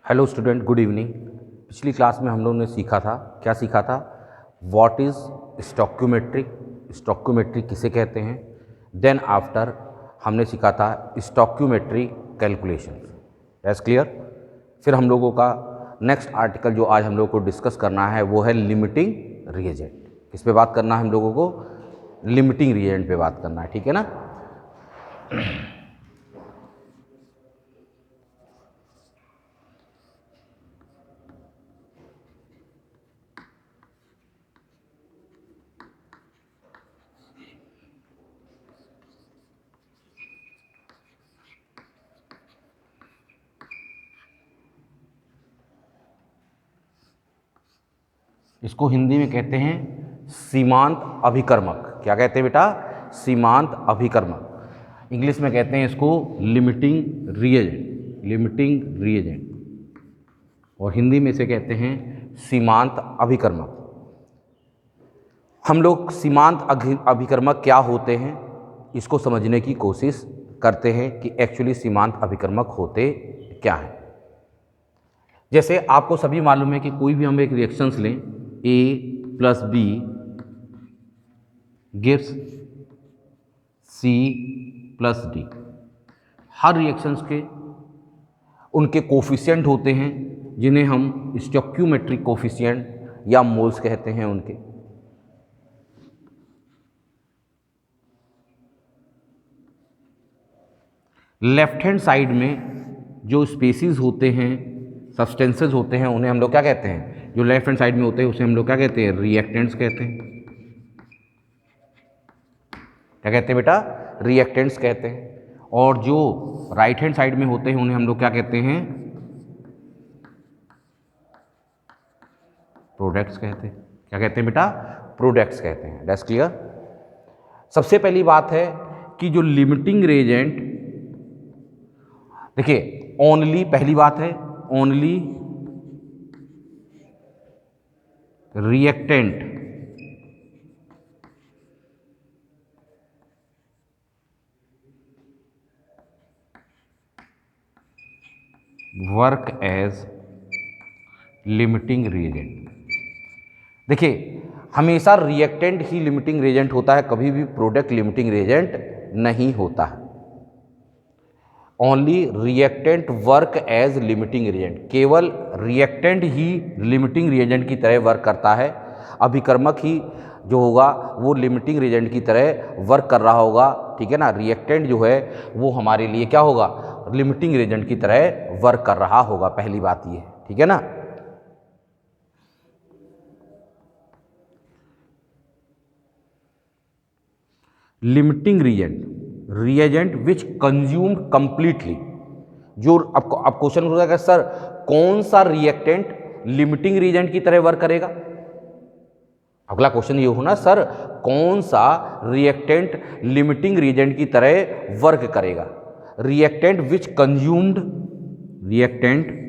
Hello student, good evening. पिछली class में हम लोगों ने सीखा था, क्या सीखा था? व्हाट इज़ स्टॉक्योमेट्री, स्टॉक्योमेट्री किसे कहते हैं। देन आफ्टर हमने सीखा था स्टॉक्योमेट्री कैलकुलेशन। As clear. फिर हम लोगों का नेक्स्ट आर्टिकल जो आज हम लोगों को डिस्कस करना है वो है लिमिटिंग रिएजेंट। किस पे बात करना है हम लोगों को? लिमिटिंग रिएजेंट पे बात करना है, ठीक है ना। इसको हिंदी में कहते हैं सीमांत अभिकर्मक। क्या कहते हैं बेटा? सीमांत अभिकर्मक। इंग्लिश में कहते हैं इसको लिमिटिंग रिएजेंट, लिमिटिंग रिएजेंट, और हिंदी में इसे कहते हैं सीमांत अभिकर्मक। हम लोग सीमांत अभिकर्मक क्या होते हैं इसको समझने की कोशिश करते हैं कि एक्चुअली सीमांत अभिकर्मक होते क्या हैं। जैसे आपको सभी मालूम है कि कोई भी हम एक रिएक्शंस लें, A + B gives C + D। Her reactions के उनके कोफिशिएंट होते हैं जिन्हें हम स्टोइकियोमेट्रिक कोफिशिएंट या मोल्स कहते हैं उनके। लेफ्ट हैंड साइड में जो स्पेसीज होते हैं, सब्सटेंसेस होते हैं, उन्हें हम लोग क्या कहते हैं? जो लेफ्ट हैंड साइड में होते हैं उसे हम लोग क्या कहते हैं? रिएक्टेंट्स कहते हैं। क्या कहते हैं बेटा? रिएक्टेंट्स कहते हैं। और जो राइट हैंड साइड में होते हैं उन्हें हम लोग क्या कहते हैं? प्रोडक्ट्स कहते हैं। क्या कहते हैं बेटा? प्रोडक्ट्स कहते हैं। That's clear. सबसे पहली बात है कि जो लिमिटिंग रिएजेंट, देखिए ओनली, पहली बात है only reactant work as limiting reagent. देखिए हमेशा रिएक्टेंट ही लिमिटिंग रिएजेंट होता है, कभी भी प्रोडक्ट लिमिटिंग रिएजेंट नहीं होता है। Only reactant work as limiting reagent, केवल रिएक्टेंट ही लिमिटिंग रिएजेंट की तरह वर्क करता है। अभिकर्मक ही जो होगा वो लिमिटिंग रिएजेंट की तरह वर्क कर रहा होगा, ठीक है ना। रिएक्टेंट जो है वो हमारे लिए क्या होगा? लिमिटिंग रिएजेंट की तरह वर्क कर रहा होगा। पहली बात ये है, ठीक है ना। लिमिटिंग रिएजेंट, रिएजेंट विच कंज्यूम्ड कंप्लीटली। जो अब क्वेश्चन हो जाएगा, सर कौन सा रिएक्टेंट लिमिटिंग रिएजेंट की तरह वर्क करेगा? अगला क्वेश्चन ये होना, सर कौन सा रिएक्टेंट लिमिटिंग रिएजेंट की तरह वर्क करेगा? Reactant which consumed, reactant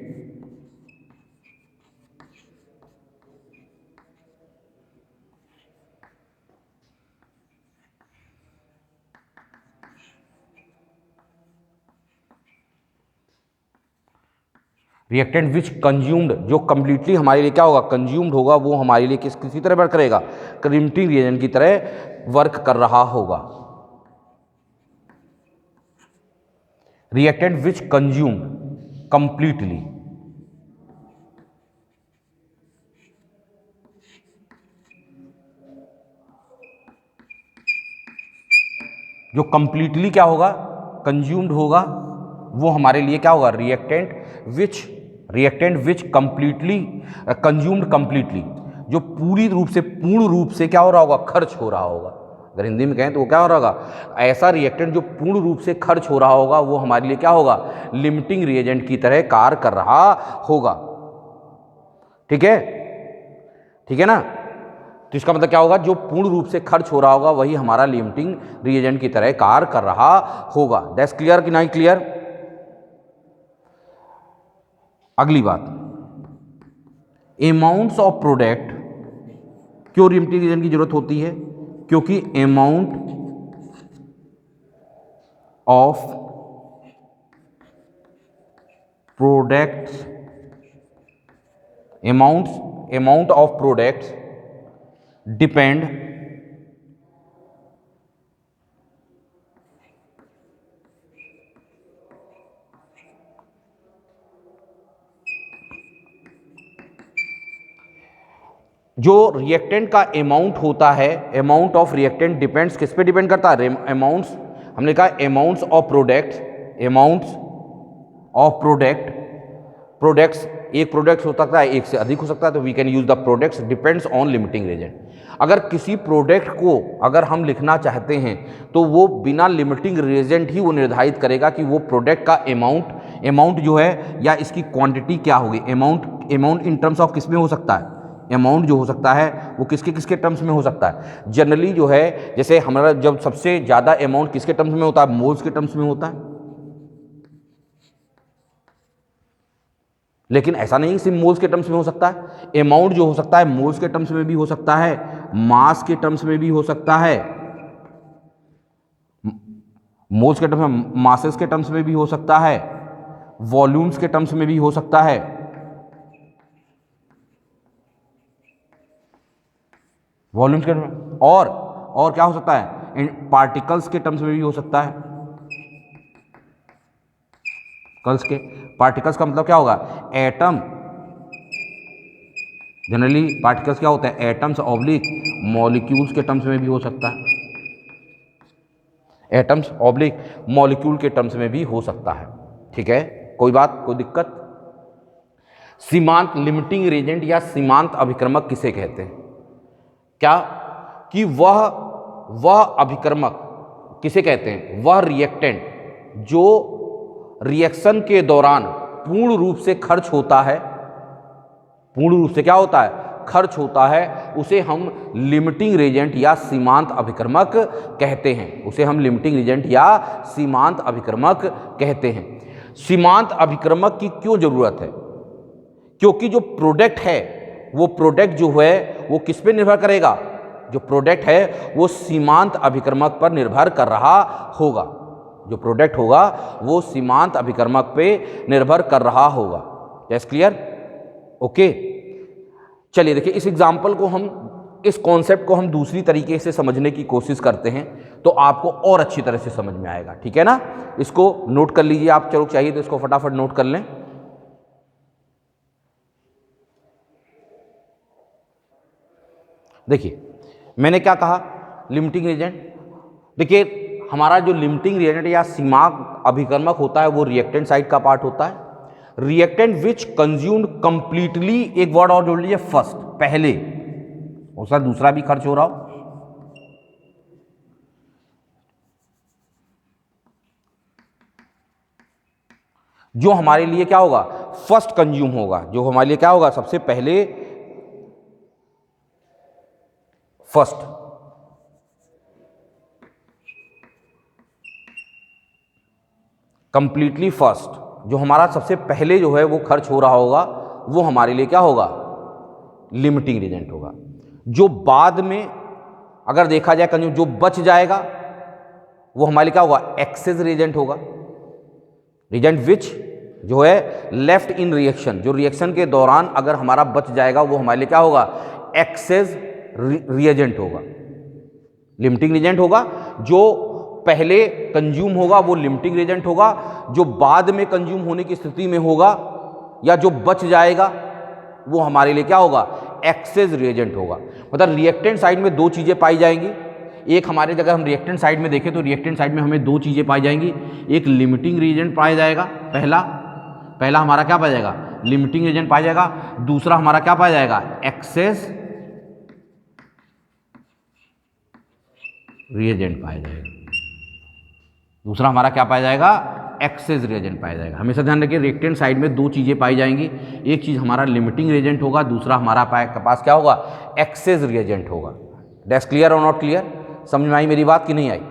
reactant which consumed, जो कंप्लीटली हमारे लिए क्या होगा? कंज्यूम्ड होगा, वो हमारे लिए किसी तरह वर्क करेगा? लिमिटिंग रिएजेंट की तरह वर्क कर रहा होगा। रिएक्टेंट विच कंज्यूम्ड कंप्लीटली, जो कंप्लीटली क्या होगा? कंज्यूम्ड होगा, वो हमारे लिए क्या होगा? Reactant which completely consumed completely, जो पूर्ण रूप से क्या हो रहा होगा? खर्च हो रहा होगा। अगर हिंदी में कहें तो वो क्या हो रहा होगा? ऐसा रिएक्टेंट जो पूर्ण रूप से खर्च हो रहा होगा वो हमारे लिए क्या होगा? लिमिटिंग रिएजेंट की तरह कार्य कर रहा होगा। ठीक है, ठीक है ना। तो इसका मतलब क्या होगा? जो पूर्ण रूप से खर्च हो रहा होगा वही हमारा लिमिटिंग रिएजेंट की तरह कार्य कर रहा होगा। दैट्स क्लियर कि नहीं क्लियर? अगली बात, अमाउंट्स ऑफ प्रोडक्ट, क्यों लिमिटिंग रिएजेंट की जरूरत होती है? क्योंकि amount of products amount of products depend जो रिएक्टेंट का अमाउंट होता है, अमाउंट ऑफ रिएक्टेंट डिपेंड्स किस पे डिपेंड करता है? अमाउंट्स, हमने कहा amounts of products, amounts of products, एक प्रोडक्ट हो सकता है, एक से अधिक हो सकता है, तो we can use the products depends on limiting reagent. अगर किसी प्रोडक्ट को अगर हम लिखना चाहते हैं तो वो बिना लिमिटिंग रीजेंट ही वो निर्धारित करेगा कि वो प्रोडक्ट का अमाउंट जो है या इसकी क्वांटिटी क्या होगी। अमाउंट इन टर्म्स ऑफ किस में हो सकता है? अमाउंट जो हो सकता है वो किसके किसके टर्म्स में हो सकता है? जनरली जो है, जैसे हमारा जब सबसे ज़्यादा अमाउंट किसके टर्म्स में होता है? मोल्स के टर्म्स में होता है। लेकिन ऐसा नहीं सिर्फ मोल्स के टर्म्स में हो सकता है। अमाउंट जो हो सकता है मोल्स के टर्म्स में भी हो सकता है, मास के टर्म्स में भी हो सकता है, मोल्स के टर्म्स में, मासेस के टर्म्स में भी हो सकता है, वॉल्यूम्स के टर्म्स में भी हो सकता है, वॉल्यूम्स के टर्म्स, और क्या हो सकता है? पार्टिकल्स के टर्म्स में भी हो सकता है। पार्टिकल्स का मतलब क्या होगा? एटम। जनरली पार्टिकल्स क्या होता है? एटम्स ऑब्लिक मॉलिक्यूल्स के टर्म्स में भी हो सकता है। एटम्स ऑब्लिक मॉलिक्यूल के टर्म्स में भी हो सकता है। ठीक है, कोई बात, कोई दिक्कत? सीमांत लिमिटिंग रेजेंट या सीमांत अभिक्रमक किसे कहते हैं? क्या कि वह अभिक्रमक किसे कहते हैं? वह रिएक्टेंट जो रिएक्शन के दौरान पूर्ण रूप से खर्च होता है, पूर्ण रूप से क्या होता है? खर्च होता है, उसे हम लिमिटिंग रेजेंट या सीमांत अभिक्रमक कहते हैं। उसे हम लिमिटिंग रेजेंट या सीमांत अभिक्रमक कहते हैं। सीमांत अभिक्रमक की क्यों जरूरत है? क्योंकि जो प्रोडक्ट है वो प्रोडक्ट जो है वो किस पे निर्भर करेगा? जो प्रोडक्ट है वो सीमांत अभिक्रमक पर निर्भर कर रहा होगा। जो प्रोडक्ट होगा वो सीमांत अभिक्रमक पे निर्भर कर रहा होगा। Yes, clear? ओके, चलिए देखिए, इस एग्जाम्पल को हम, इस कॉन्सेप्ट को हम दूसरी तरीके से समझने की कोशिश करते हैं तो आपको और अच्छी तरह से समझ में आएगा। ठीक है ना? इसको नोट कर लीजिए आप, चलो चाहिए तो इसको फटाफट नोट कर लें। देखिए मैंने क्या कहा? Limiting agent. देखिए हमारा जो लिमिटिंग रिएक्टेंट या सीमांत अभिक्रमक होता है वो रिएक्टेंट साइड का पार्ट होता है। रिएक्टेंट विच कंज्यूम्ड कंप्लीटली, एक वर्ड और जोड़ लीजिए, फर्स्ट, पहले, हो सकता दूसरा भी खर्च हो रहा हो। जो हमारे लिए क्या होगा? फर्स्ट कंज्यूम होगा। जो हमारे लिए क्या होगा? सबसे पहले, फर्स्ट। कंप्लीटली फर्स्ट, जो हमारा सबसे पहले जो है वो खर्च हो रहा होगा वो हमारे लिए क्या होगा? लिमिटिंग रिएजेंट होगा। जो बाद में अगर देखा जाए कंज्यूम, जो बच जाएगा वो हमारे लिए क्या होगा? एक्सेस रिएजेंट होगा। रिएजेंट विच जो है लेफ्ट इन रिएक्शन, जो रिएक्शन के दौरान अगर हमारा बच जाएगा वो हमारे लिए क्या होगा? एक्सेस रिएजेंट होगा, लिमिटिंग रिएजेंट होगा। जो पहले कंज्यूम होगा वो लिमिटिंग रिएजेंट होगा। जो बाद में कंज्यूम होने की स्थिति में होगा या जो बच जाएगा वो हमारे लिए क्या होगा? एक्सेस रिएजेंट होगा। मतलब रिएक्टेंट साइड में दो चीज़ें पाई जाएंगी। एक हमारे, अगर हम रिएक्टेंट साइड में देखें तो रिएक्टेंट साइड में हमें दो चीज़ें पाई जाएंगी। एक लिमिटिंग रिएजेंट पाया जाएगा, पहला हमारा क्या पाया जाएगा? लिमिटिंग रिएजेंट पाया जाएगा। दूसरा हमारा क्या पाया जाएगा? एक्सेस रिएजेंट पाया जाएगा। दूसरा हमारा क्या पाया जाएगा? एक्सेस रिएजेंट पाया जाएगा। हमेशा ध्यान रखिए, रिएक्टेंट साइड में दो चीज़ें पाई जाएंगी। एक चीज़ हमारा लिमिटिंग रिएजेंट होगा, दूसरा हमारा पास क्या होगा? एक्सेस रिएजेंट होगा। दैट्स क्लियर और नॉट क्लियर? समझ में आई मेरी बात कि नहीं आई?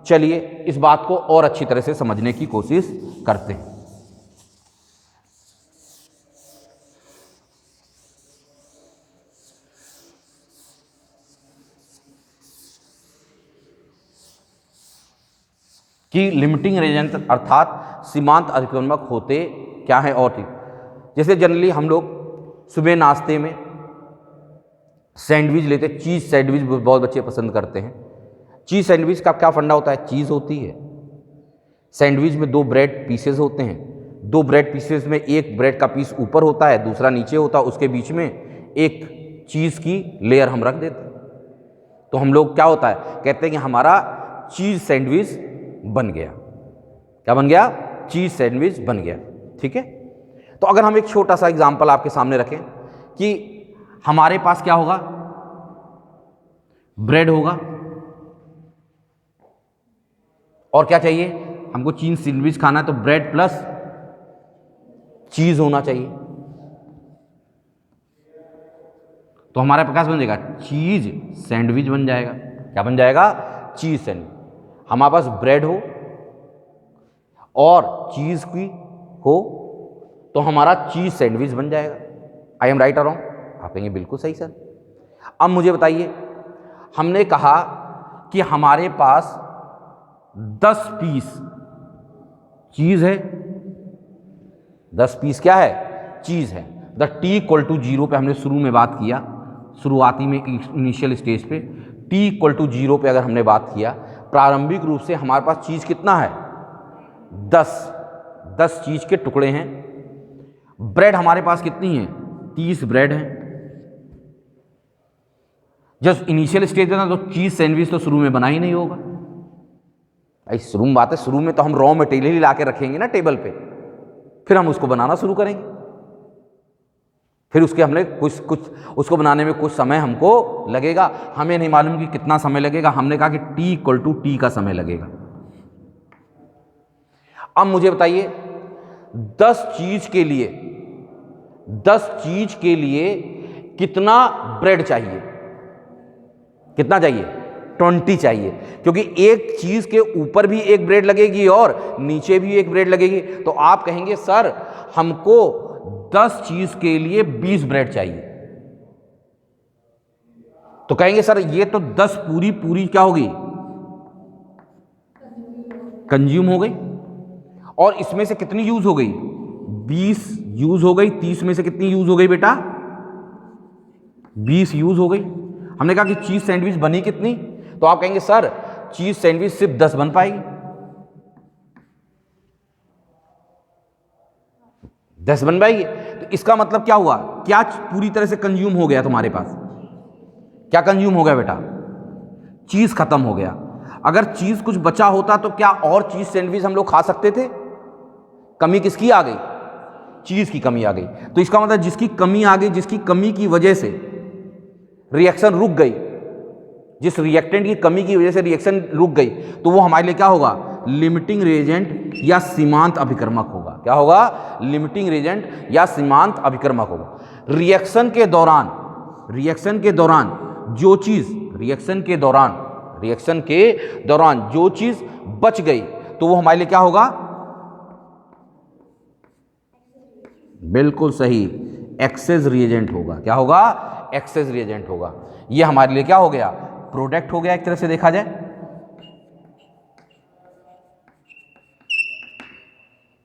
चलिए इस बात को और अच्छी तरह से समझने की कोशिश करते हैं। कि लिमिटिंग रिएजेंट अर्थात सीमांत अभिक्रमक होते क्या है और ठीक। जैसे जनरली हम लोग सुबह नाश्ते में सैंडविच लेते, चीज़ सैंडविच बहुत बच्चे पसंद करते हैं। चीज़ सैंडविच का क्या फंडा होता है? चीज़ होती है, सैंडविच में 2 ब्रेड पीसेस होते हैं, 2 ब्रेड पीसेस में एक ब्रेड का पीस ऊपर होता है, दूसरा नीचे होता है, उसके बीच में एक चीज़ की लेयर हम रख देते हैं। तो हम लोग क्या होता है, कहते हैं कि हमारा चीज़ सैंडविच बन गया। क्या बन गया? चीज़ सैंडविच बन गया। ठीक है, तो अगर हम एक छोटा सा एग्जाम्पल आपके सामने रखें कि हमारे पास क्या होगा, ब्रेड होगा और क्या चाहिए हमको, चीज़ सैंडविच खाना है तो ब्रेड प्लस चीज़ होना चाहिए। तो हमारे पास बन जाएगा चीज़ सैंडविच बन जाएगा। क्या बन जाएगा? चीज़ सैंडविच। हमारे पास ब्रेड हो और चीज़ की हो तो हमारा चीज़ सैंडविच बन जाएगा। आई एम राइट और रॉन्ग? आप कहेंगे बिल्कुल सही सर। अब मुझे बताइए, हमने कहा कि हमारे पास 10 पीस चीज़ है, 10 पीस क्या है? चीज़ है। द टी इक्वल टू 0 पे हमने शुरू में बात किया, शुरुआती में इनिशियल स्टेज पे टी इक्वल टू 0 पे अगर हमने बात किया, प्रारंभिक रूप से हमारे पास चीज़ कितना है? 10 चीज़ के टुकड़े हैं। ब्रेड हमारे पास कितनी है? 30 ब्रेड है। जब इनिशियल स्टेज है ना तो चीज़ सैंडविच तो शुरू में बना ही नहीं होगा। ऐसी शुरू में बात है, शुरू में तो हम रॉ मटेरियल ही ला के रखेंगे ना टेबल पे, फिर हम उसको बनाना शुरू करेंगे, फिर उसके हमने कुछ उसको बनाने में कुछ समय हमको लगेगा। हमें नहीं मालूम कि कितना समय लगेगा, हमने कहा कि टी इक्वल टू टी का समय लगेगा। अब मुझे बताइए 10 चीज के लिए कितना ब्रेड चाहिए? कितना चाहिए? 20 चाहिए, क्योंकि एक चीज के ऊपर भी एक ब्रेड लगेगी और नीचे भी एक ब्रेड लगेगी। तो आप कहेंगे सर हमको 10 चीज के लिए 20 ब्रेड चाहिए। तो कहेंगे सर ये तो 10 पूरी क्या होगी? कंज्यूम हो गई। और इसमें से कितनी यूज हो गई? 20 यूज हो गई। 30 में से कितनी यूज हो गई बेटा? 20 यूज हो गई। हमने कहा कि चीज सैंडविच बनी कितनी? तो आप कहेंगे सर चीज सैंडविच सिर्फ 10 बन पाएगी। 10 बन पाएगी। तो इसका मतलब क्या हुआ? क्या पूरी तरह से कंज्यूम हो गया तुम्हारे पास? क्या कंज्यूम हो गया बेटा? चीज खत्म हो गया। अगर चीज कुछ बचा होता तो क्या और चीज सैंडविच हम लोग खा सकते थे? कमी किसकी आ गई? चीज की कमी आ गई। तो इसका मतलब जिसकी कमी आ गई, जिसकी कमी की वजह से रिएक्शन रुक गई, जिस रिएक्टेंट की कमी की वजह से रिएक्शन रुक गई, तो वो हमारे लिए क्या होगा? लिमिटिंग रिएजेंट या सीमांत अभिकर्मक होगा। क्या होगा? लिमिटिंग रिएजेंट या सीमांत अभिकर्मक होगा। रिएक्शन के दौरान जो चीज जो चीज बच गई तो वो हमारे लिए क्या होगा? बिल्कुल सही, एक्सेस रिएजेंट होगा। क्या होगा? एक्सेस रिएजेंट होगा। ये हमारे लिए क्या हो गया? प्रोडक्ट हो गया एक तरह से देखा जाए।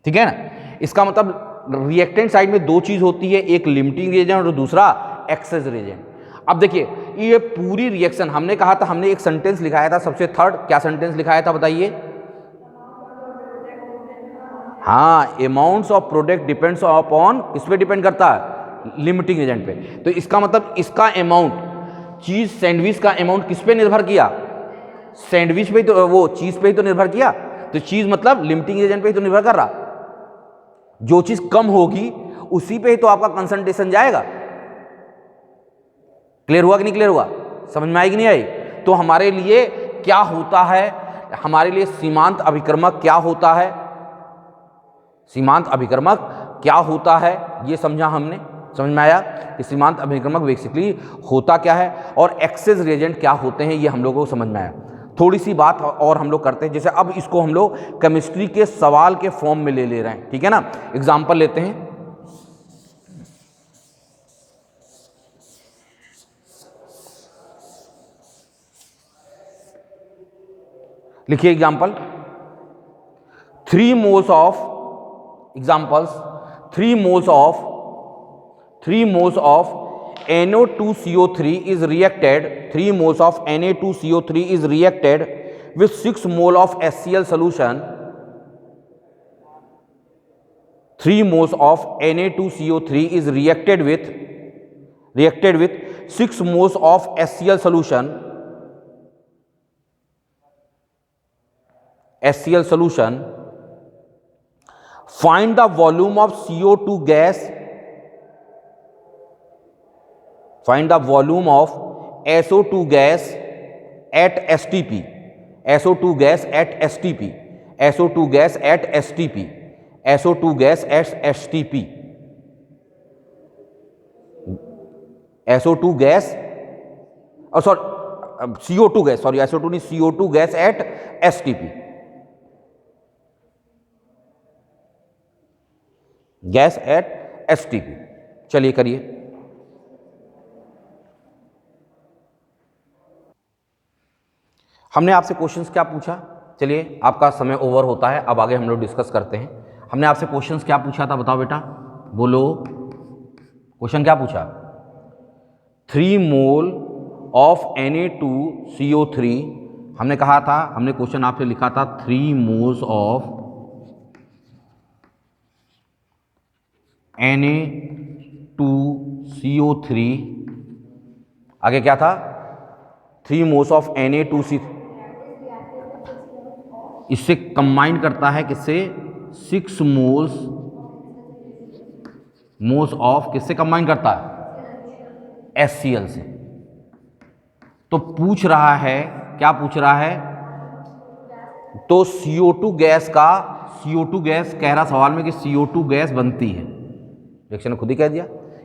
ठीक है ना? इसका मतलब रिएक्टेंट साइड में 2 चीज होती है, एक लिमिटिंग रिएजेंट और दूसरा एक्सेस रिएजेंट। अब देखिए ये पूरी रिएक्शन, हमने कहा था, हमने एक सेंटेंस लिखाया था सबसे थर्ड, क्या सेंटेंस लिखाया था बताइए? हाँ, amounts of product depends upon, किस पे डिपेंड करता है? लिमिटिंग एजेंट पे। तो इसका मतलब इसका अमाउंट, चीज सैंडविच का अमाउंट किस पे निर्भर किया? सैंडविच पे, तो वो चीज पे ही तो निर्भर किया। तो चीज मतलब लिमिटिंग एजेंट पे ही तो निर्भर कर रहा। जो चीज कम होगी उसी पे ही तो आपका कंसंट्रेशन जाएगा। क्लियर हुआ कि नहीं क्लियर हुआ? समझ में आई कि नहीं आई? तो हमारे लिए क्या होता है, हमारे लिए सीमांत अभिकर्मक क्या होता है, सीमांत अभिकर्मक क्या होता है ये समझा हमने। समझ में आया कि सीमांत अभिकर्मक बेसिकली होता क्या है और एक्सेस रिएजेंट क्या होते हैं, ये हम लोगों को समझ में आया। थोड़ी सी बात और हम लोग करते हैं, जैसे अब इसको हम लोग केमिस्ट्री के सवाल के फॉर्म में ले रहे हैं। ठीक है ना? एग्जाम्पल लेते हैं। लिखिए example, 3 moles of 3 moles of NO2CO3 is reacted, 3 moles of Na2CO3 is reacted with 6 mole of HCl solution, 3 moles of Na2CO3 is reacted with 6 moles of HCl solution, find the volume of CO2 gas, find the volume of SO2 gas at STP, SO2 gas at STP, SO2 gas at STP, SO2 gas at STP, SO2 gas, oh sorry, CO2 gas, sorry SO2 नहीं, CO2 gas at STP, gas at STP. चलिए करिए। हमने आपसे questions क्या पूछा, चलिए आपका समय ओवर होता है, अब आगे हम लोग डिस्कस करते हैं। हमने आपसे क्वेश्चंस क्या पूछा था, बताओ बेटा, बोलो क्वेश्चन क्या पूछा। 3 मोल ऑफ Na2CO3, हमने कहा था, हमने क्वेश्चन आपसे लिखा था 3 मोल्स ऑफ Na2CO3, आगे क्या था, 3 मोल्स ऑफ Na2C, इससे कंबाइन करता है किससे, 6 मोल्स ऑफ किससे कंबाइन करता है, HCl से। तो पूछ रहा है, क्या पूछ रहा है, तो CO2 गैस का, CO2 गैस कह रहा सवाल में कि CO2 गैस बनती है, रिएक्शन ने खुद ही कह दिया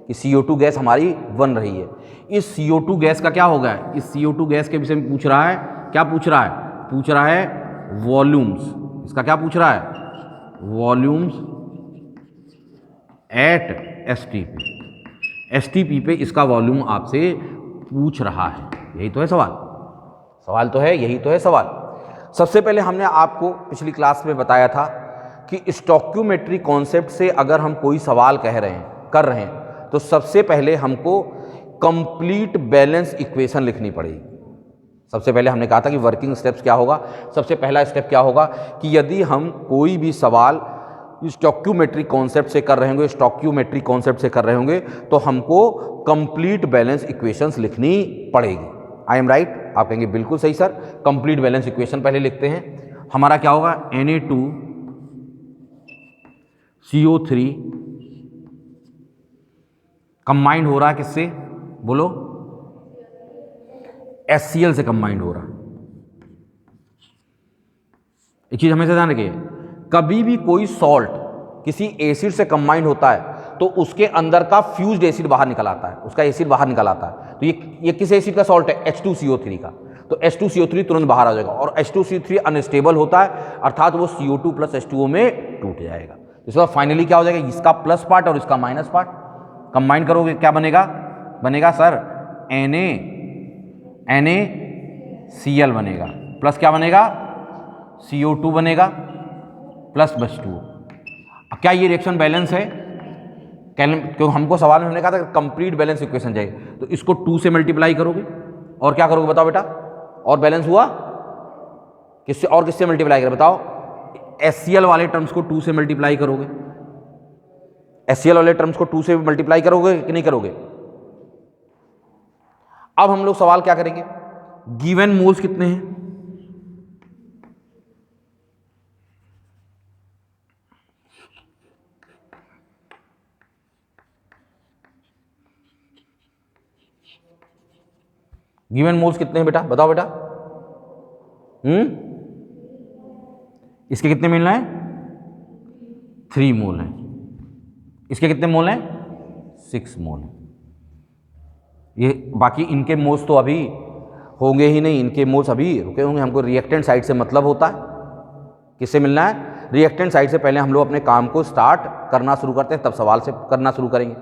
कि CO2 गैस हमारी बन रही है। इस CO2 गैस का क्या होगा, इस CO2 गैस के विषय में पूछ रहा है, क्या पूछ रहा है, पूछ रहा है वॉल्यूम्स, इसका क्या पूछ रहा है, वॉल्यूम्स एट एसटीपी पे इसका वॉल्यूम आपसे पूछ रहा है। यही तो है सवाल, सवाल तो है, यही तो है सवाल। सबसे पहले हमने आपको पिछली क्लास में बताया था कि स्टोइकियोमेट्री कॉन्सेप्ट से अगर हम कोई सवाल कर रहे हैं तो सबसे पहले हमको कंप्लीट बैलेंस इक्वेशन लिखनी पड़ेगी। सबसे पहले हमने कहा था कि वर्किंग स्टेप्स क्या होगा, सबसे पहला स्टेप क्या होगा कि यदि हम कोई भी सवाल स्टोइकियोमेट्री कॉन्सेप्ट से कर रहे होंगे, तो हमको कंप्लीट बैलेंस इक्वेशंस लिखनी पड़ेगी। आई एम राइट, आप कहेंगे बिल्कुल सही सर, कंप्लीट बैलेंस इक्वेशन पहले लिखते हैं। हमारा क्या होगा, Na2CO3 कंबाइंड हो रहा है किससे, बोलो, HCl से कंबाइंड हो रहा है। एक चीज हमेशा ध्यान रखिए, कभी भी कोई सॉल्ट किसी एसिड से कंबाइंड होता है तो उसके अंदर का फ्यूज्ड एसिड बाहर निकल आता है, उसका एसिड बाहर निकल आता है। तो ये किस एसिड का सॉल्ट है, H2CO3 का, तो H2CO3 तुरंत बाहर आ जाएगा, और H2CO3 अनस्टेबल होता है, अर्थात वो CO2 प्लस H2O में टूट जाएगा। इसके बाद फाइनली क्या हो जाएगा, इसका प्लस पार्ट और इसका माइनस पार्ट कंबाइन करोगे, क्या बनेगा, बनेगा सर NaCl बनेगा, प्लस क्या बनेगा, CO2 बनेगा, प्लस H2O। क्या ये रिएक्शन बैलेंस है, क्योंकि हमको सवाल में हमने कहा था कंप्लीट बैलेंस इक्वेशन चाहिए, तो इसको 2 से मल्टीप्लाई करोगे और क्या करोगे बताओ बेटा, और बैलेंस हुआ, किससे और किससे मल्टीप्लाई करोगे बताओ, HCl वाले टर्म्स को 2 से मल्टीप्लाई करोगे, HCl वाले टर्म्स को 2 से मल्टीप्लाई करोगे कि नहीं करोगे। अब हम लोग सवाल क्या करेंगे, गिवन मोल्स कितने हैं, गिवन मोल्स कितने हैं बेटा, बताओ बेटा, इसके कितने मिलना है, 3 मोल है, इसके कितने मोल हैं, 6 मोल है। ये बाकी इनके मोल्स तो अभी होंगे ही नहीं, इनके मोल्स अभी रुके होंगे। हमको रिएक्टेंट साइड से मतलब होता है, किससे मिलना है, रिएक्टेंट साइड से पहले हम लोग अपने काम को स्टार्ट करना शुरू करते हैं, तब सवाल से करना शुरू करेंगे।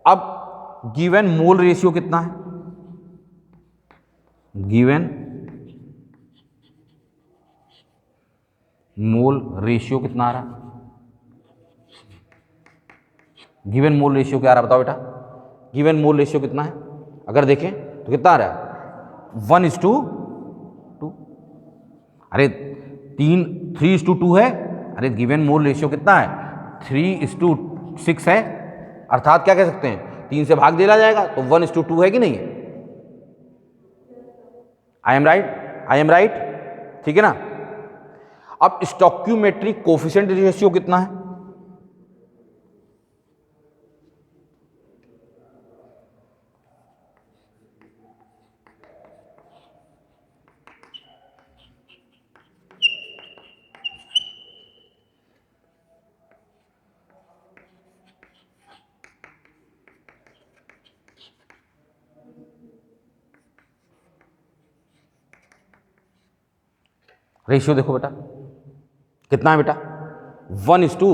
अब गिवन मोल रेशियो कितना है, गिवन मोल रेशियो कितना आ रहा है, गिवन मोल रेशियो क्या आ रहा है बताओ बेटा, गिवन मोल रेशियो कितना है, अगर देखें तो कितना आ रहा है 1:2। अरे 3:2 है, अरे गिवन मोल रेशियो कितना है 3:6 है, अर्थात क्या कह सकते हैं 3 से भाग दिया जाएगा तो 1:2 है कि नहीं है। आई एम राइट, ठीक है ना। अब स्टोइकियोमेट्रिक कोफिशिएंट रेशियो कितना है, रेशियो देखो बेटा कितना है बेटा 1:2।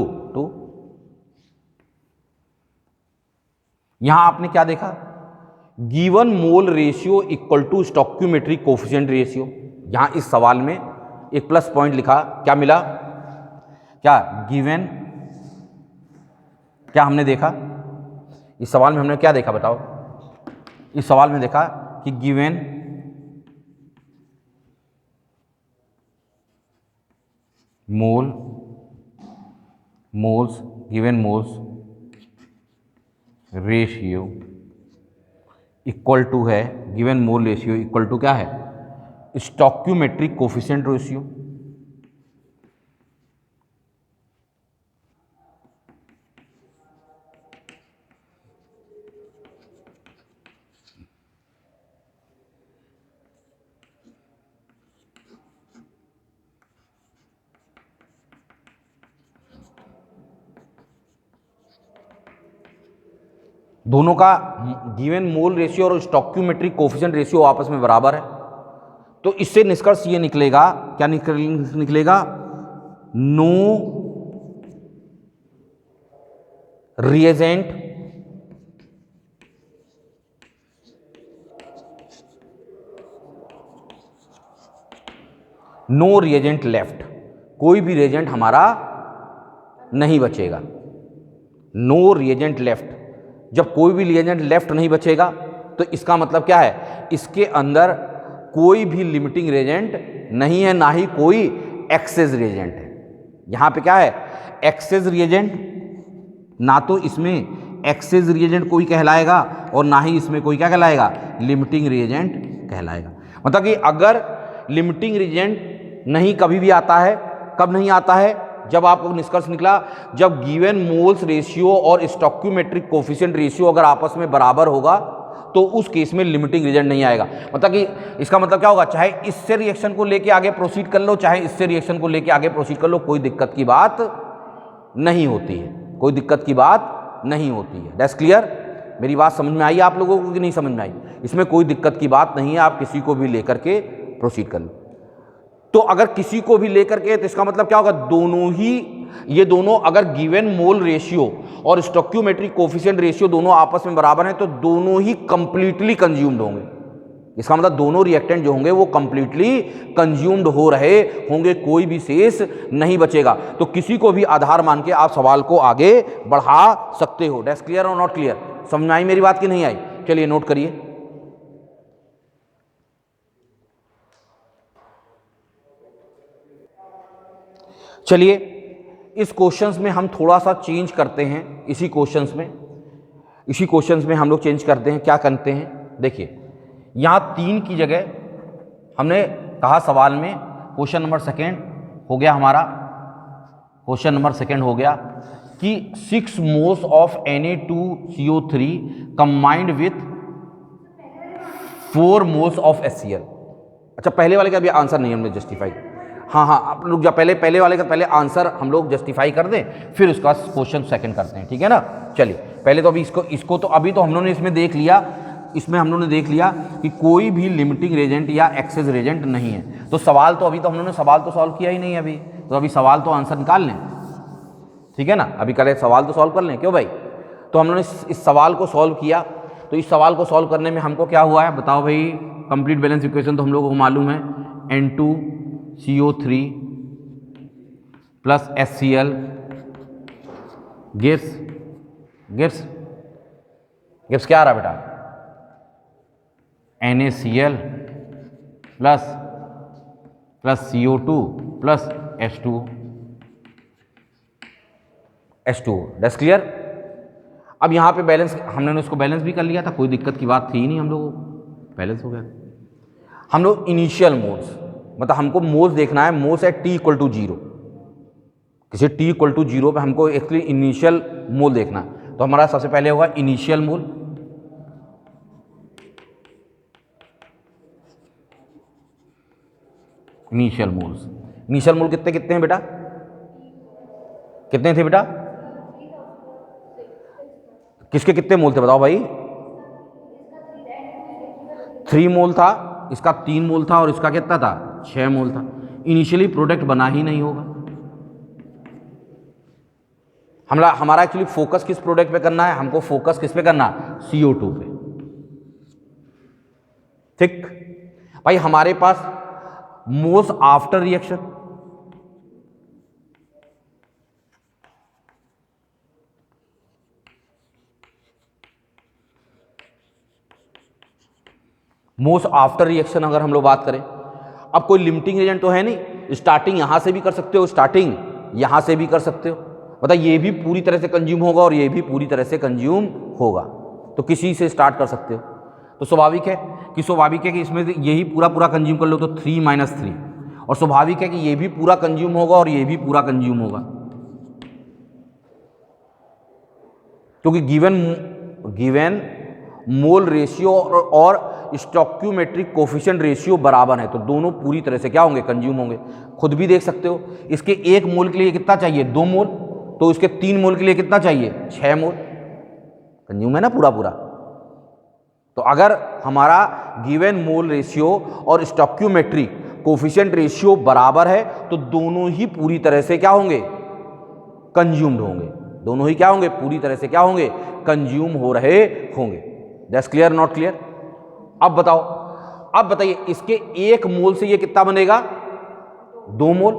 यहां आपने क्या देखा, given mole ratio equal to stoichiometric coefficient ratio. यहां इस सवाल में एक प्लस पॉइंट लिखा, क्या मिला, क्या गिवन, क्या हमने देखा इस सवाल में, हमने क्या देखा बताओ, इस सवाल में देखा कि given given moles ratio equal to है, given mole ratio equal to क्या है स्टोइकियोमेट्रिक कोफिशिएंट रेशियो। दोनों का गिवन मोल रेशियो और स्टोइकियोमेट्रिक कोफिशिएंट रेशियो आपस में बराबर है, तो इससे निष्कर्ष ये निकलेगा, क्या निकलेगा, नो रिएजेंट लेफ्ट, कोई भी रिएजेंट हमारा नहीं बचेगा, नो रिएजेंट लेफ्ट। जब कोई भी रिएजेंट लेफ्ट नहीं बचेगा तो इसका मतलब क्या है, इसके अंदर कोई भी लिमिटिंग रिएजेंट नहीं है, ना ही कोई एक्सेस रिएजेंट है। यहां पे क्या है एक्सेस रिएजेंट, ना तो इसमें एक्सेस रिएजेंट कोई कहलाएगा और ना ही इसमें कोई क्या कहलाएगा लिमिटिंग रिएजेंट कहलाएगा। मतलब कि अगर लिमिटिंग रिएजेंट नहीं कभी भी आता है, कब नहीं आता है, जब आपको निष्कर्ष निकला जब गिवन मोल्स रेशियो और स्टोइकियोमेट्रिक कोफिशिएंट रेशियो अगर आपस में बराबर होगा तो उस केस में लिमिटिंग रिएजेंट नहीं आएगा। मतलब कि इसका मतलब क्या होगा, चाहे इससे रिएक्शन को लेके आगे प्रोसीड कर लो, चाहे इससे रिएक्शन को लेके आगे प्रोसीड कर लो, कोई दिक्कत की बात नहीं होती है, कोई दिक्कत की बात नहीं होती है। दैट्स क्लियर, मेरी बात समझ में आई आप लोगों को कि नहीं समझ में आई, इसमें कोई दिक्कत की बात नहीं है, आप किसी को भी लेकर के प्रोसीड कर लो। तो अगर किसी को भी लेकर के, तो इसका मतलब क्या होगा, दोनों ही, ये दोनों अगर गिवन मोल रेशियो और स्टोइकियोमेट्रिक कोफिशिएंट रेशियो दोनों आपस में बराबर हैं तो दोनों ही कंप्लीटली कंज्यूम्ड होंगे। इसका मतलब दोनों रिएक्टेंट जो होंगे वो कंप्लीटली कंज्यूम्ड हो रहे होंगे, कोई भी शेष नहीं बचेगा। तो किसी को भी आधार मान के आप सवाल को आगे बढ़ा सकते हो। दैट्स क्लियर और नॉट क्लियर, समझ में आई मेरी बात की नहीं आई? चलिए नोट करिए। चलिए इस क्वेश्चंस में हम थोड़ा सा चेंज करते हैं, इसी क्वेश्चंस में हम लोग चेंज करते हैं। क्या करते हैं, देखिए यहाँ 3 की जगह हमने कहा सवाल में क्वेश्चन नंबर सेकेंड हो गया हमारा, क्वेश्चन नंबर सेकेंड हो गया कि 6 moles of Na2CO3 combined with 4 moles of HCl। अच्छा पहले वाले का भी आंसर नहीं हमने जस्टिफाई, हाँ आप लोग जब पहले वाले का पहले आंसर हम लोग जस्टिफाई कर दें, फिर उसका क्वेश्चन सेकंड करते हैं, ठीक है ना। चलिए पहले तो अभी इसको तो अभी तो हम लोगों ने इसमें देख लिया, कि कोई भी लिमिटिंग रेजेंट या एक्सेस रेजेंट नहीं है। तो सवाल तो अभी तो हम लोगों ने सवाल तो सॉल्व किया ही नहीं अभी, तो अभी सवाल तो आंसर निकाल लें, ठीक है ना। अभी करें सवाल तो सॉल्व कर लें, क्यों भाई। तो हम लोगों ने इस सवाल को सॉल्व किया, तो इस सवाल को सॉल्व करने में हमको क्या हुआ है बताओ भाई। कंप्लीट बैलेंस इक्वेशन तो हम लोगों को मालूम है, N2CO3 plus HCl Gibbs, Gibbs क्या आ रहा है बेटा, NaCl plus CO2 plus H2O। That's clear. अब यहाँ पे बैलेंस, हमने उसको बैलेंस भी कर लिया था, कोई दिक्कत की बात थी ही नहीं, हम लोग बैलेंस हो गया। हम लोग इनिशियल मोल्स, मतलब हमको मोल्स देखना है, मोल्स एट T = 0, किसी T = 0 पे हमको एक्चुअली इनिशियल मोल देखना है। तो हमारा सबसे पहले होगा इनिशियल मोल, इनिशियल मोल्स। इनिशियल मोल कितने कितने हैं बेटा, कितने थे बेटा, किसके कितने मोल थे बताओ भाई, 3 मोल था, इसका 3 मोल था और इसका कितना था, 6 मोल था। इनिशियली प्रोडक्ट बना ही नहीं होगा। हमारा एक्चुअली फोकस किस प्रोडक्ट पे करना है, हमको फोकस किस पे करना है, CO2 पे। ठीक भाई, हमारे पास moles after reaction, moles after reaction अगर हम लोग बात करें, अब कोई लिमिटिंग एजेंट तो है नहीं, स्टार्टिंग यहां से भी कर सकते हो, स्टार्टिंग यहां से भी कर सकते हो, मतलब ये भी पूरी तरह से कंज्यूम होगा और ये भी पूरी तरह से कंज्यूम होगा, तो किसी से स्टार्ट कर सकते हो। तो स्वाभाविक है कि इसमें यही पूरा कंज्यूम कर लो तो 3 - 3, और स्वाभाविक है कि ये भी पूरा कंज्यूम होगा और ये भी पूरा कंज्यूम होगा, क्योंकि गिवन मोल रेशियो और स्टोइकियोमेट्रिक कोफिशिएंट रेशियो बराबर है, तो दोनों पूरी तरह से क्या होंगे, कंज्यूम होंगे। खुद भी देख सकते हो, इसके 1 मोल के लिए कितना चाहिए, 2 मोल, तो इसके 3 मोल के लिए कितना चाहिए, 6 मोल, कंज्यूम है ना पूरा। तो अगर हमारा गिवन मोल रेशियो और स्टोइकियोमेट्रिक कोफिशिएंट रेशियो बराबर है तो दोनों ही पूरी तरह से क्या होंगे, कंज्यूम्ड होंगे, दोनों ही क्या होंगे, पूरी तरह से क्या होंगे, कंज्यूम हो रहे होंगे। That's clear, not clear. अब बताओ, अब बताइए इसके 1 मोल से ये कितना बनेगा, 2 मोल,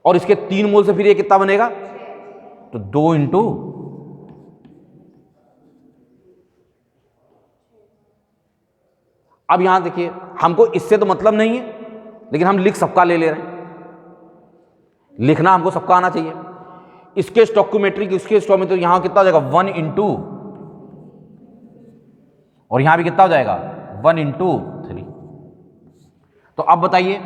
और इसके 3 मोल से फिर ये कितना बनेगा, तो 2 इंटू, अब यहां देखिए हमको इससे तो मतलब नहीं है, लेकिन हम लिख सबका ले रहे हैं, लिखना हमको सबका आना चाहिए। इसके स्टोइकियोमेट्रिक, इसके स्टोइकियोमेट्रिक, तो यहां कितना हो जाएगा, 1 इंटू, और यहां भी कितना हो जाएगा, 1 इंटू 3। तो अब बताइए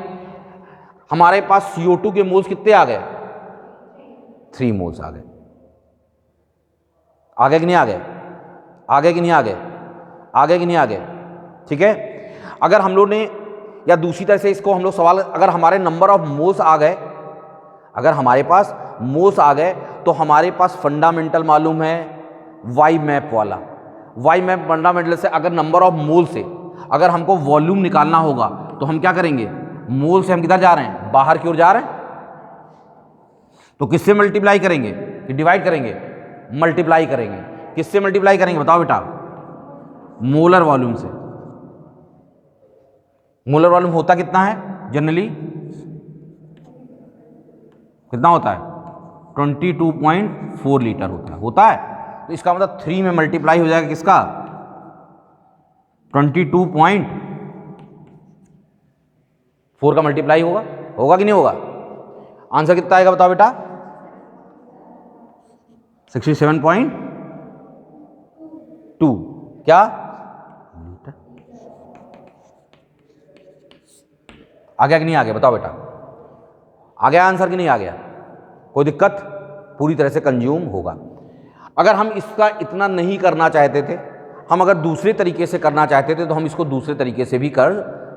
हमारे पास CO2 के मोल्स कितने आ गए, 3 मोल्स आ गए। आगे कि नहीं आ गए, आगे कि नहीं आ गए, आगे कि नहीं आ गए, ठीक है। अगर हम लोग ने, या दूसरी तरह से इसको हम लोग सवाल, अगर हमारे नंबर ऑफ मोल्स आ गए, अगर हमारे पास मोल्स आ गए तो हमारे पास फंडामेंटल मालूम है वाई मैप वाला, वाई मैप फंडामेंटल से अगर नंबर ऑफ मोल से अगर हमको वॉल्यूम निकालना होगा तो हम क्या करेंगे, मोल से हम किधर जा रहे हैं, बाहर की ओर जा रहे हैं, तो किससे मल्टीप्लाई करेंगे कि डिवाइड करेंगे, मल्टीप्लाई करेंगे। किससे मल्टीप्लाई करेंगे बताओ बेटा, मोलर वॉल्यूम से। मोलर वॉल्यूम होता कितना है जनरली, कितना होता है, 22.4 लीटर होता है। तो इसका मतलब 3 में मल्टीप्लाई हो जाएगा किसका, 22.4 का मल्टीप्लाई होगा कि नहीं होगा। आंसर कितना आएगा बताओ बेटा, 67.2 क्या लीटर। आ गया कि नहीं आ गया बताओ बेटा, आ गया आंसर कि नहीं आ गया, कोई दिक्कत, पूरी तरह से कंज्यूम होगा। अगर हम इसका इतना नहीं करना चाहते थे, हम अगर दूसरे तरीके से करना चाहते थे तो हम इसको दूसरे तरीके से भी कर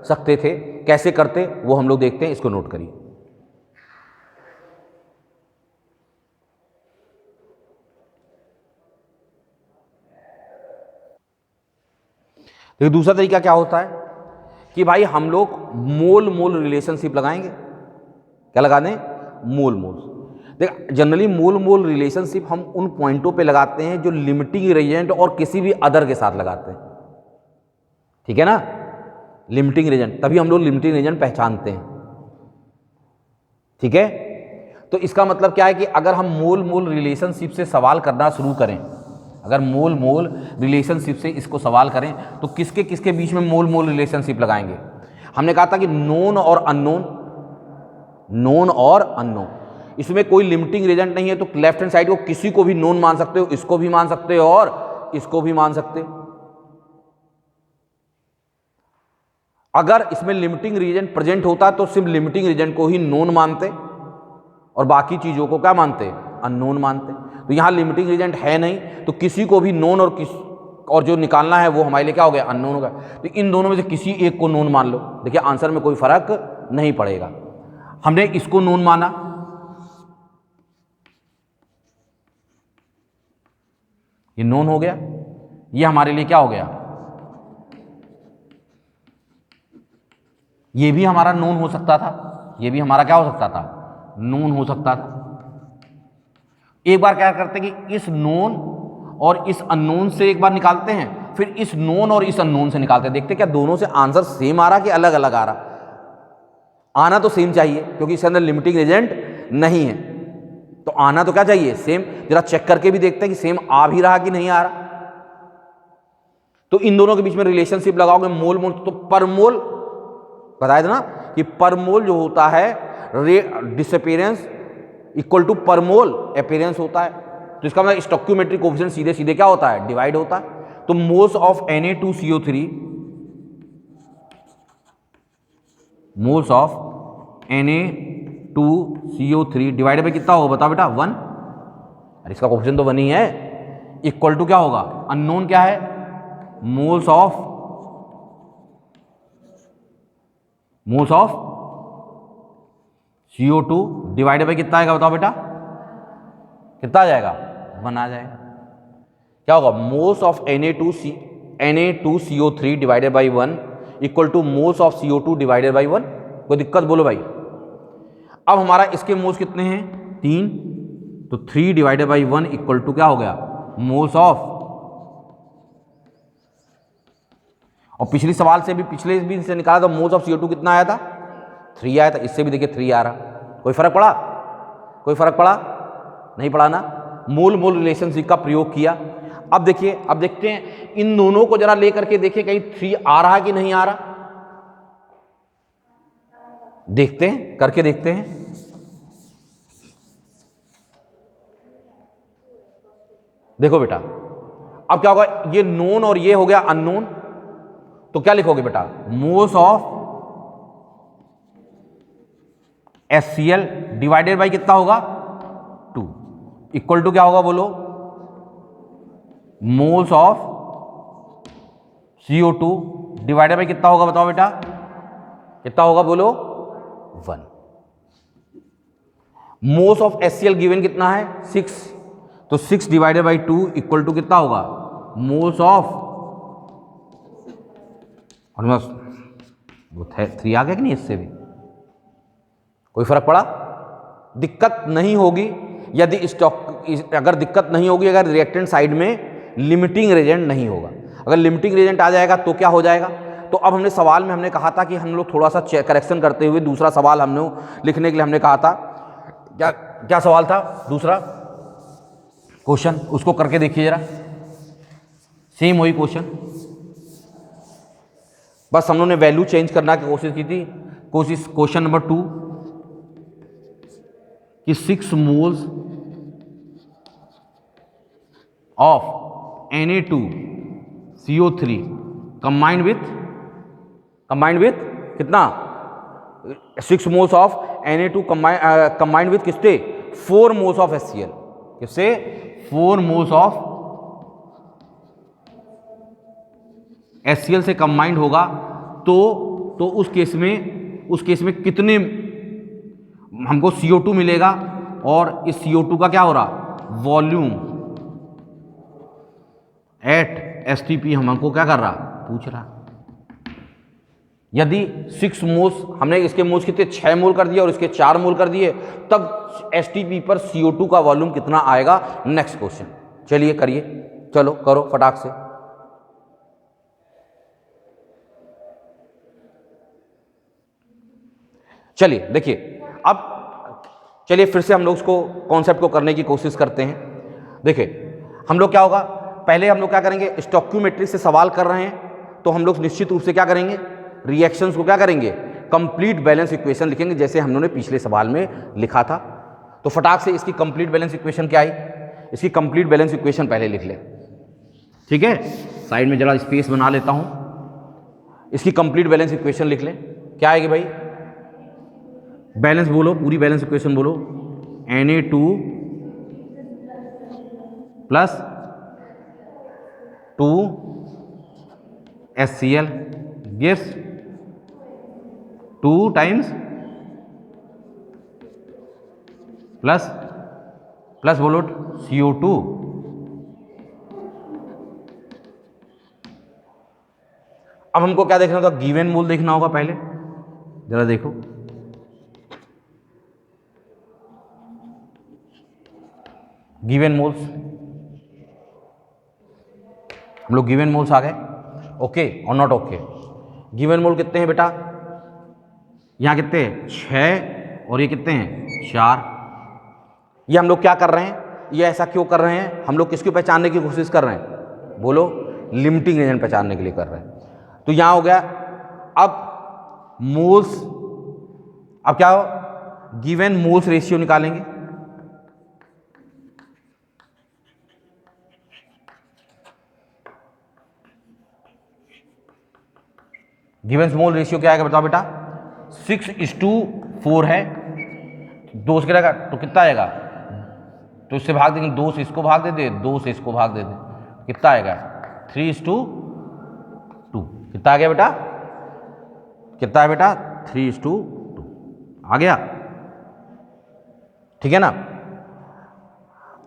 सकते थे। कैसे करते वो हम लोग देखते हैं, इसको नोट करिए। तो दूसरा तरीका क्या होता है कि भाई हम लोग मोल मोल रिलेशनशिप लगाएंगे। क्या लगा दें, मोल मोल। देख जनरली मोल मोल रिलेशनशिप हम उन पॉइंटों पे लगाते हैं जो लिमिटिंग रिएजेंट और किसी भी अदर के साथ लगाते हैं, ठीक है ना, लिमिटिंग रिएजेंट, तभी हम लोग लिमिटिंग रिएजेंट पहचानते हैं, ठीक है। तो इसका मतलब क्या है कि अगर हम मोल मोल रिलेशनशिप से सवाल करना शुरू करें, अगर मोल मोल रिलेशनशिप से इसको सवाल करें तो किसके किसके बीच में मोल मोल रिलेशनशिप लगाएंगे? हमने कहा था कि नोन और अननोन, नोन और अननोन, इसमें कोई लिमिटिंग रीजन नहीं है, तो लेफ्ट हैंड साइड को किसी को भी नोन मान सकते हो, इसको भी मान सकते हो और इसको भी मान सकते हो। अगर इसमें लिमिटिंग रीजन प्रेजेंट होता तो सिर्फ लिमिटिंग रीजन को ही नोन मानते और बाकी चीजों को क्या मानते? अननोन मानते। तो यहां लिमिटिंग रीजन है नहीं, तो किसी को भी नोन और जो निकालना है वो हमारे लिए क्या हो गया? अननोन हो गया। तो इन दोनों में से किसी एक को नोन मान लो, देखिए आंसर में कोई फर्क नहीं पड़ेगा। हमने इसको नोन माना, ये नोन हो गया, ये हमारे लिए क्या हो गया? ये भी हमारा नोन हो सकता था, ये भी हमारा क्या हो सकता था? नोन हो सकता था। एक बार क्या करते हैं कि इस नोन और इस अननोन से एक बार निकालते हैं, फिर इस नोन और इस अननोन से निकालते हैं, देखते हैं क्या दोनों से आंसर सेम आ रहा कि अलग अलग आ रहा। आना तो सेम चाहिए क्योंकि इसके अंदर लिमिटिंग एजेंट नहीं है, तो आना तो क्या चाहिए? सेम। जरा चेक करके भी देखते हैं कि सेम आ भी रहा कि नहीं आ रहा। तो इन दोनों के बीच में रिलेशनशिप लगाओगे मोल मोल, तो पर मोल बताया था ना कि पर मोल जो होता है डिसअपीयरेंस इक्वल टू पर मोल अपीयरेंस होता है। तो इसका मतलब स्टोइकियोमेट्रिक कोएफिशिएंट सीधे सीधे क्या होता है? डिवाइड होता है। तो moles of Na2CO3, moles of Na2CO3 divided by कितना होगा बताओ बेटा? 1। अरे इसका कोएफिशिएंट तो 1 ही है, इक्वल टू क्या होगा? अननोन क्या है? Moles of CO2 divided by कितना आएगा बताओ बेटा? कितना आ जाएगा? 1 आ जाएगा। क्या होगा? Moles of Na2CO3 divided by 1 equal two moles of CO2 divided by 1। कोई दिक्कत बोलो भाई? अब हमारा इसके मोल्स कितने हैं? 3, तो 3 डिवाइडेड बाई 1 इक्वल टू क्या हो गया? Moles of. और पिछले सवाल से भी, पिछले भी से निकाला तो मोल्स ऑफ CO2 कितना आया था? 3 आया था। इससे भी देखिए 3 आ रहा। कोई फर्क पड़ा? कोई फर्क पड़ा? नहीं पड़ा ना। मोल मोल रिलेशनशिप का प्रयोग किया। अब देखिए, अब देखते हैं इन दोनों को जरा लेकर के देखिए कहीं 3 आ रहा कि नहीं आ रहा। देखते हैं, करके देखते हैं। देखो बेटा, अब क्या होगा? ये नोन और ये हो गया अननोन, तो क्या लिखोगे बेटा? Moles of HCl divided by कितना होगा? 2 इक्वल टू क्या होगा बोलो? Moles of CO2 divided by कितना होगा बताओ बेटा? कितना होगा बोलो? 1। मोल्स ऑफ HCl गिवन कितना है? 6, तो 6 डिवाइडेड बाई 2 इक्वल टू कितना होगा? मोल्स ऑफ, और वो 3 आ गया कि नहीं? इससे भी कोई फर्क पड़ा? दिक्कत नहीं होगी यदि अगर दिक्कत नहीं होगी अगर रिएक्टेंट साइड में लिमिटिंग रेजेंट नहीं होगा। अगर लिमिटिंग रेजेंट आ जाएगा तो क्या हो जाएगा? तो अब हमने सवाल में हमने कहा था कि हम लोग थोड़ा सा करेक्शन करते हुए दूसरा सवाल हमने लिखने के लिए हमने कहा था, क्या क्या सवाल था दूसरा क्वेश्चन? उसको करके देखिए जरा, सेम वही क्वेश्चन, बस हम लोगों ने वैल्यू चेंज करने की कोशिश की थी। क्वेश्चन नंबर 2 कि 6 moles of Na2CO3 combined with कितना? 6 moles of Na2 combined with किससे? 4 मोल्स ऑफ HCl। किससे? 4 मोल्स ऑफ HCl से कंबाइंड होगा तो उस केस में कितने हमको CO2 मिलेगा? और इस CO2 का क्या हो रहा? वॉल्यूम एट STP हमको क्या कर रहा? पूछ रहा। यदि 6 मोल्स, हमने इसके मोल्स कितने? 6 मोल कर दिए और इसके 4 मोल कर दिए, तब STP पर CO2 का वॉल्यूम कितना आएगा? नेक्स्ट क्वेश्चन, चलिए करिए, चलो करो फटाक से। चलिए देखिए, अब चलिए फिर से हम लोग उसको कॉन्सेप्ट को करने की कोशिश करते हैं। देखिए हम लोग क्या होगा, पहले हम लोग क्या करेंगे, स्टोइकियोमेट्री से सवाल कर रहे हैं तो हम लोग निश्चित रूप से क्या करेंगे, रिएक्शंस को क्या करेंगे, कंप्लीट बैलेंस इक्वेशन लिखेंगे जैसे हम लोगों ने पिछले सवाल में लिखा था। तो फटाक से इसकी कंप्लीट बैलेंस इक्वेशन क्या आई, इसकी कंप्लीट बैलेंस इक्वेशन पहले लिख लें। ठीक है, साइड में जरा स्पेस बना लेता हूं। इसकी कंप्लीट बैलेंस इक्वेशन लिख लें। क्या आएगी भाई, बैलेंस बोलो, पूरी बैलेंस इक्वेशन बोलो। Na2 plus 2 HCl gives 2 times plus बोलो CO2। अब हमको क्या देखना होगा, गिवन मोल देखना होगा पहले। जरा देखो, गिवन मोल्स, हम लोग गिवन मोल्स आ गए, ओके और नॉट ओके। गिवन मोल कितने हैं बेटा, यहाँ कितने हैं 6 और ये कितने हैं 4। ये हम लोग क्या कर रहे हैं, ये ऐसा क्यों कर रहे हैं, हम लोग किसको पहचानने की कोशिश कर रहे हैं, बोलो लिमिटिंग एजेंट पहचानने के लिए कर रहे हैं। तो यहाँ हो गया, अब मोल्स, अब क्या हो, गिवन मोल्स रेशियो निकालेंगे। गिवन मोल रेशियो क्या आएगा बताओ बेटा, 6:4 है, 2 से गिरेगा तो कितना आएगा, तो इससे भाग देंगे, 2 से इसको भाग दे दे, 2 से इसको भाग दे दे, कितना आएगा 3:2। कितना आ गया बेटा, कितना है बेटा 3:2 आ गया। ठीक है ना।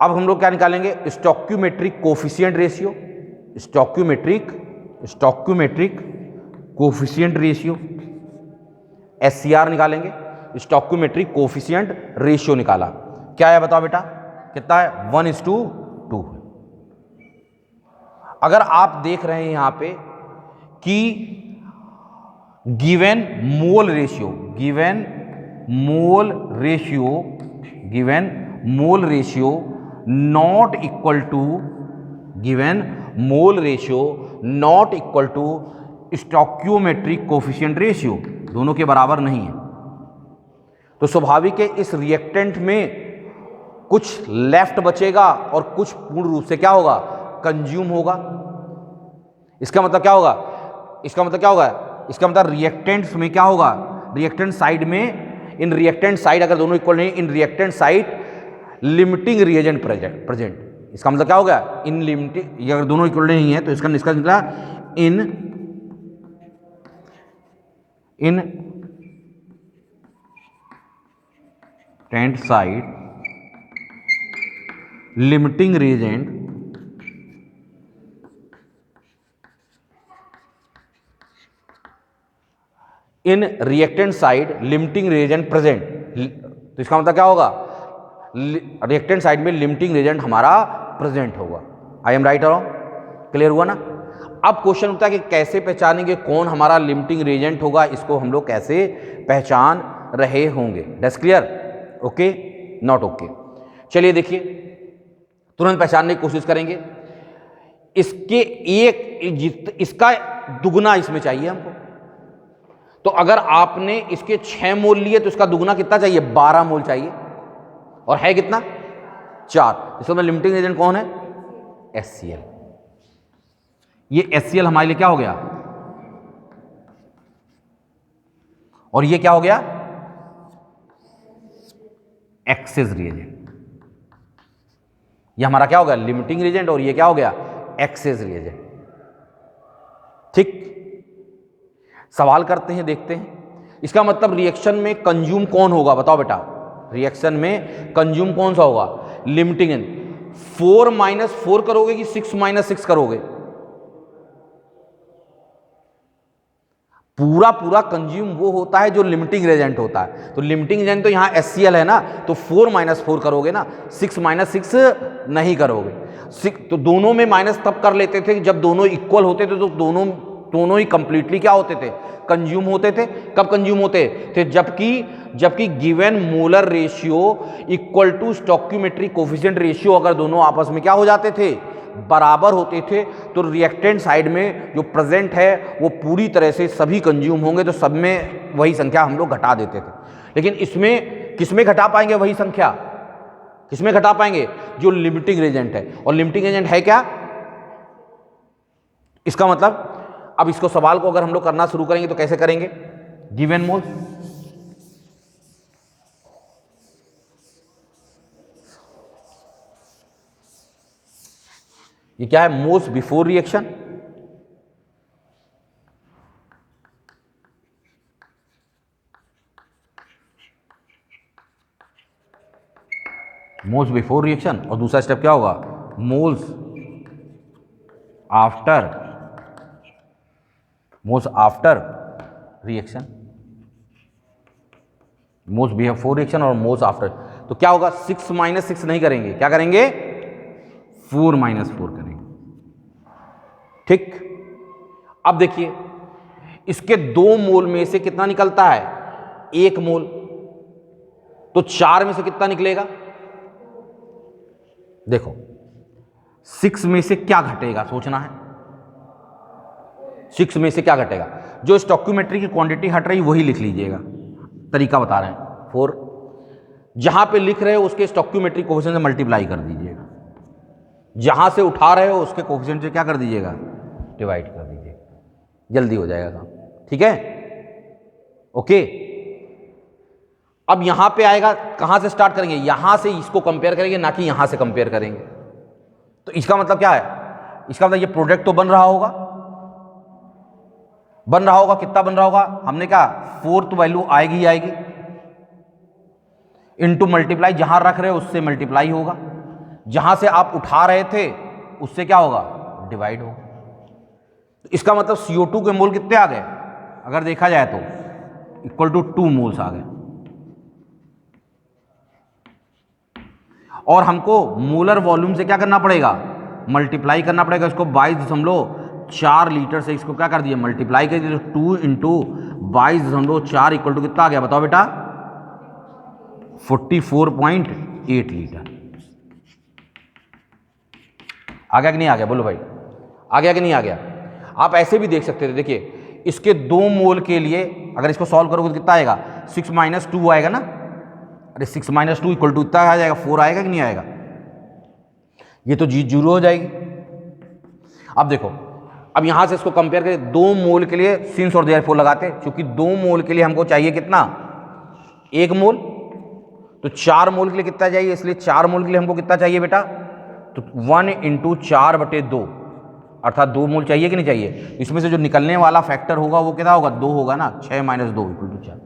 अब हम लोग क्या निकालेंगे, stoichiometric coefficient ratio, stoichiometric coefficient ratio SCR निकालेंगे। स्टोइकियोमेट्रिक कोफिशिएंट रेशियो निकाला, क्या है बताओ बेटा, कितना है 1:2। अगर आप देख रहे हैं यहां पे कि given mole ratio not equal to stoichiometric coefficient ratio, दोनों के बराबर नहीं है। तो स्वाभाविक है इस रिएक्टेंट में कुछ लेफ्ट बचेगा और कुछ पूर्ण रूप से क्या होगा, कंज्यूम होगा। इसका मतलब क्या होगा, इसका मतलब रिएक्टेंट्स में क्या होगा, रिएक्टेंट साइड में, इन रिएक्टेंट साइड अगर दोनों इक्वल नहीं, in reactant side limiting reagent present. इसका मतलब क्या हो गया, इन लिमिटिंग, अगर दोनों इक्वल नहीं है तो इसका निकला इन टेंट side limiting reagent in reactant side limiting reagent present. तो इसका मतलब क्या होगा, रिएक्टेंट साइड में लिमिटिंग रिएजेंट हमारा प्रेजेंट होगा। आई एम राइट और क्लियर हुआ ना। अब क्वेश्चन होता है कि कैसे पहचानेंगे कौन हमारा लिमिटिंग रिएजेंट होगा, इसको हम लोग कैसे पहचान रहे होंगे। That's clear, okay not okay. चलिए देखिए, तुरंत पहचानने की कोशिश करेंगे। इसका दुगना इसमें चाहिए हमको। तो अगर आपने इसके 6 मोल लिए तो इसका दुगना कितना चाहिए, 12 मोल चाहिए, और है कितना 4। इसमें लिमिटिंग एजेंट कौन है, HCl। ये HCl हमारे लिए क्या हो गया, और ये क्या हो गया, एक्सेस रिएजेंट। ये हमारा क्या हो गया, लिमिटिंग रिएजेंट, और ये क्या हो गया, एक्सेस रिएजेंट। ठीक, सवाल करते हैं, देखते हैं। इसका मतलब रिएक्शन में कंज्यूम कौन होगा बताओ बेटा, रिएक्शन में कंज्यूम कौन सा होगा, लिमिटिंग एजेंट। 4 - 4 करोगे कि 6 - 6 करोगे, पूरा कंज्यूम वो होता है जो लिमिटिंग रिएजेंट होता है। तो लिमिटिंग एजेंट तो यहाँ HCl है ना, तो 4 - 4 करोगे ना, 6 - 6 नहीं करोगे। तो दोनों में माइनस तब कर लेते थे जब दोनों इक्वल होते थे, तो दोनों दोनों ही कंप्लीटली क्या होते थे, कंज्यूम होते थे। कब कंज्यूम होते थे? जबकि given molar ratio equal to stoichiometric coefficient ratio अगर दोनों आपस में क्या हो जाते थे, बराबर होते थे, तो रिएक्टेंट साइड में जो प्रेजेंट है वो पूरी तरह से सभी कंज्यूम होंगे, तो सब में वही संख्या हम लोग घटा देते थे। लेकिन इसमें किसमें घटा पाएंगे वही संख्या? किसमें घटा पाएंगे? जो लिमिटिंग एजेंट है। और लिमिटिंग एजेंट है क्या? इसका मतलब अब इसको सवाल को अगर हम लोग करना शुरू करेंगे तो कैसे करेंगे? गिवन मोल, ये क्या है? Moles before reaction, moles before reaction, और दूसरा स्टेप क्या होगा? Moles after reaction, moles before reaction और मोल्स आफ्टर। तो क्या होगा? 6 - 6 नहीं करेंगे, क्या करेंगे? 4 - 4 करेंगे। ठीक, अब देखिए इसके 2 मोल में से कितना निकलता है? 1 मोल। तो 4 में से कितना निकलेगा? देखो 6 में से क्या घटेगा, सोचना है। 6 में से क्या घटेगा? जो स्टोइकियोमेट्री की क्वांटिटी हट रही वही लिख लीजिएगा, तरीका बता रहे हैं। 4 जहां पे लिख रहे हो उसके स्टोइकियोमेट्रिक कोफिशिएंट से मल्टीप्लाई कर दीजिएगा, जहां से उठा रहे हो उसके कोफिशिएंट से क्या कर दीजिएगा? डिवाइड कर दीजिएगा, जल्दी हो जाएगा काम। ठीक है, ओके। अब यहां पे आएगा, कहां से स्टार्ट करेंगे? यहां से इसको कंपेयर करेंगे, ना कि यहां से कंपेयर करेंगे। तो इसका मतलब क्या है? इसका मतलब ये प्रोडक्ट तो बन रहा होगा, कितना बन रहा होगा? हमने कहा 4th वैल्यू आएगी ही आएगी, इनटू मल्टीप्लाई, जहां रख रहे हो उससे मल्टीप्लाई होगा, जहां से आप उठा रहे थे उससे क्या होगा? डिवाइड होगा। तो इसका मतलब CO2 के मोल कितने आ गए? अगर देखा जाए तो इक्वल टू 2 मोल्स आ गए। और हमको मोलर वॉल्यूम से क्या करना पड़ेगा? मल्टीप्लाई करना पड़ेगा। इसको 22.4 लीटर से इसको क्या कर दिया? मल्टीप्लाई कर दिया। 2 × 22.4 इक्वल टू कितना आ गया? बताओ बेटा, 44.8 लीटर। आ गया कि नहीं आ गया? बोलो भाई, आ गया कि नहीं आ गया? आप ऐसे भी देख सकते थे। देखिए इसके 2 मोल के लिए अगर इसको सॉल्व करोगे तो कितना आएगा? 6 - 2 आएगा ना। अरे 6 - 2 इक्वल टू इतना आ जाएगा, 4 आएगा कि नहीं आएगा? ये तो जी 0 हो जाएगी। अब देखो, अब यहां से इसको कंपेयर करें 2 मोल के लिए, सिंस और देयरफॉर लगाते, क्योंकि 2 मोल के लिए हमको चाहिए कितना? 1 मोल। तो 4 मोल के लिए कितना चाहिए? इसलिए 4 मोल के लिए हमको कितना चाहिए बेटा? तो 1 × 4/2, अर्थात 2 मोल चाहिए कि नहीं चाहिए? इसमें से जो निकलने वाला फैक्टर होगा वो कितना होगा? 2 होगा ना। 6 - 2 इक्वल टू 4।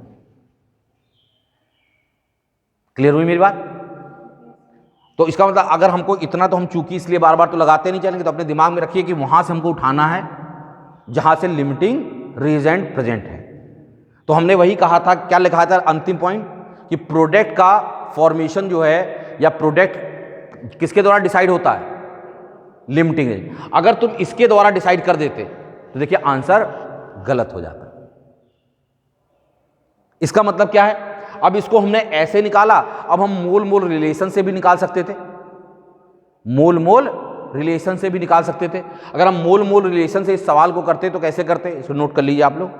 क्लियर हुई मेरी बात? तो इसका मतलब अगर हमको इतना, तो हम चूंकि इसलिए बार बार तो लगाते नहीं चलेंगे, तो अपने दिमाग में रखिए कि वहां से हमको उठाना है जहां से लिमिटिंग रिएजेंट प्रेजेंट है। तो हमने वही कहा था, क्या लिखा था अंतिम पॉइंट, कि प्रोडक्ट का फॉर्मेशन जो है या प्रोडक्ट किसके द्वारा डिसाइड होता है? Limiting agent. अगर तुम इसके द्वारा डिसाइड कर देते तो देखिए आंसर गलत हो जाता। इसका मतलब क्या है? अब इसको हमने ऐसे निकाला, अब हम मोल मोल रिलेशन से भी निकाल सकते थे, मोल मोल रिलेशन से भी निकाल सकते थे। अगर हम मोल मोल रिलेशन से इस सवाल को करते तो कैसे करते? इसको नोट कर लीजिए आप लोग।